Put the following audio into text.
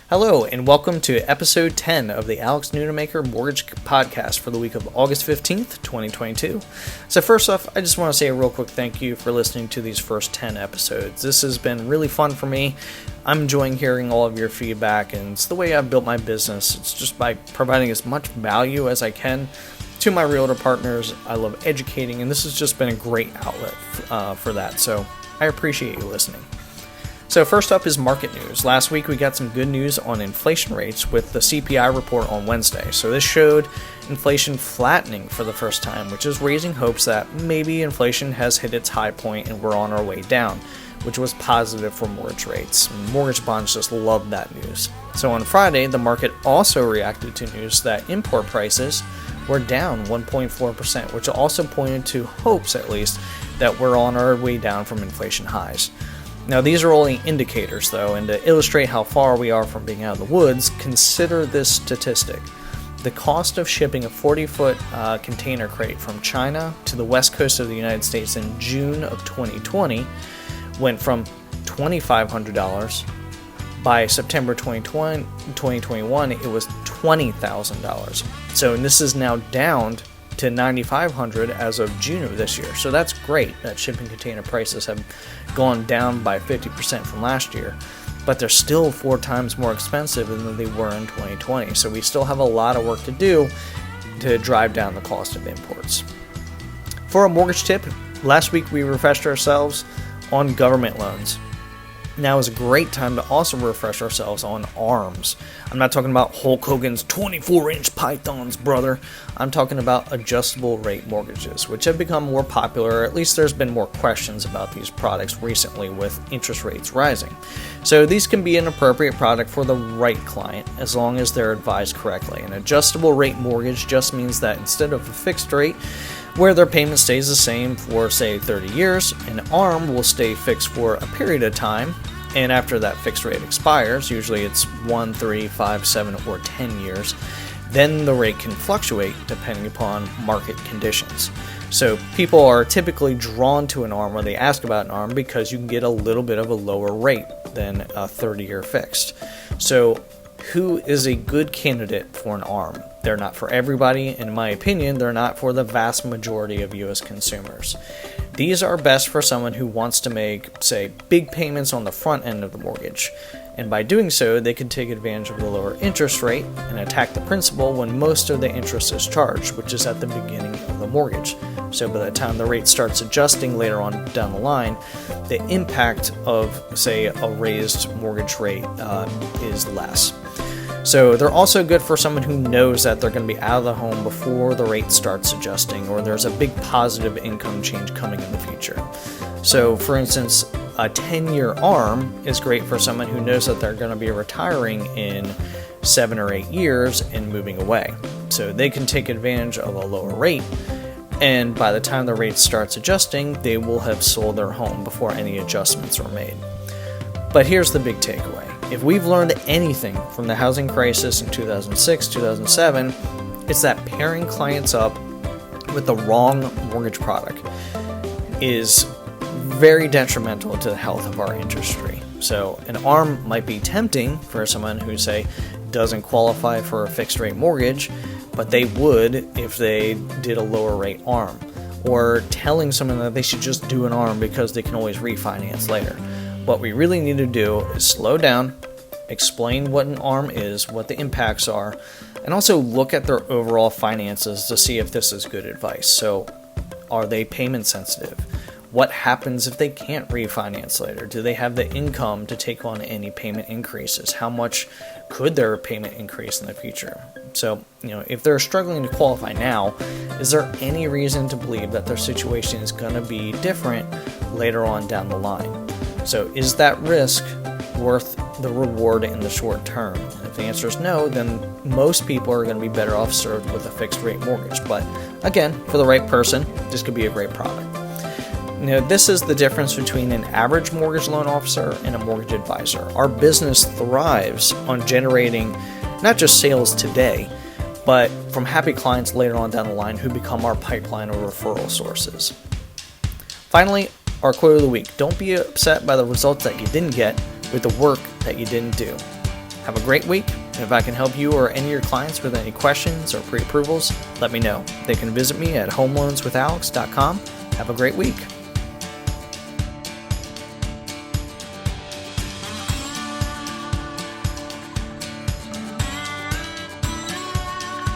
Hello, and welcome to episode 10 of the Alex.Nunemaker Mortgage Podcast for the week of August 15th, 2022. So first off, I just want to say a real quick thank you for listening to these first 10 episodes. This has been really fun for me. I'm enjoying hearing all of your feedback, and it's the way I've built my business. It's just by providing as much value as I can to my realtor partners. I love educating, and this has just been a great outlet for that, so I appreciate you listening. So first up is market news. Last week we got some good news on inflation rates with the CPI report on Wednesday. So this showed inflation flattening for the first time, which is raising hopes that maybe inflation has hit its high point and we're on our way down, which was positive for mortgage rates. Mortgage bonds just loved that news. So on Friday, the market also reacted to news that import prices were down 1.4%, which also pointed to hopes, at least, that we're on our way down from inflation highs. Now, these are only indicators, though, and to illustrate how far we are from being out of the woods, consider this statistic. The cost of shipping a 40-foot container crate from China to the west coast of the United States in June of 2020 went from $2,500. By September 2021, it was $20,000. So, and this is now down to $9,500 as of June of this year. So that's great that shipping container prices have gone down by 50% from last year, but they're still 4 times more expensive than they were in 2020. So we still have a lot of work to do to drive down the cost of imports. For a mortgage tip, last week we refreshed ourselves on government loans. Now is a great time to also refresh ourselves on ARMs. I'm not talking about Hulk Hogan's 24-inch pythons, brother. I'm talking about adjustable rate mortgages, which have become more popular, or at least there's been more questions about these products recently with interest rates rising. So these can be an appropriate product for the right client as long as they're advised correctly. An adjustable rate mortgage just means that instead of a fixed rate, where their payment stays the same for, say, 30 years, an ARM will stay fixed for a period of time, and after that fixed rate expires, usually it's 1, 3, 5, 7, or 10 years, then the rate can fluctuate depending upon market conditions. So people are typically drawn to an ARM, or they ask about an ARM, because you can get a little bit of a lower rate than a 30-year fixed. So who is a good candidate for an ARM? They're not for everybody. In my opinion, they're not for the vast majority of U.S. consumers. These are best for someone who wants to make, say, big payments on the front end of the mortgage. And by doing so, they can take advantage of the lower interest rate and attack the principal when most of the interest is charged, which is at the beginning of the mortgage. So by the time the rate starts adjusting later on down the line, the impact of, say, a raised mortgage rate is less. So they're also good for someone who knows that they're going to be out of the home before the rate starts adjusting, or there's a big positive income change coming in the future. So for instance, a 10-year ARM is great for someone who knows that they're going to be retiring in 7 or 8 years and moving away. So they can take advantage of a lower rate, and by the time the rate starts adjusting, they will have sold their home before any adjustments are made. But here's the big takeaway. If we've learned anything from the housing crisis in 2006, 2007, it's that pairing clients up with the wrong mortgage product is very detrimental to the health of our industry. So an ARM might be tempting for someone who, say, doesn't qualify for a fixed rate mortgage, but they would if they did a lower rate ARM, or telling someone that they should just do an ARM because they can always refinance later. What we really need to do is slow down, explain what an ARM is, what the impacts are, and also look at their overall finances to see if this is good advice. So, are they payment sensitive? What happens if they can't refinance later? Do they have the income to take on any payment increases? How much could their payment increase in the future? So, if they're struggling to qualify now, is there any reason to believe that their situation is going to be different later on down the line? So is that risk worth the reward in the short term? And if the answer is no, then most people are going to be better off served with a fixed rate mortgage. But again, for the right person, this could be a great product. This is the difference between an average mortgage loan officer and a mortgage advisor. Our business thrives on generating not just sales today, but from happy clients later on down the line who become our pipeline of referral sources. Finally, our quote of the week: don't be upset by the results that you didn't get with the work that you didn't do. Have a great week. And if I can help you or any of your clients with any questions or pre-approvals, let me know. They can visit me at homeloanswithalex.com. Have a great week.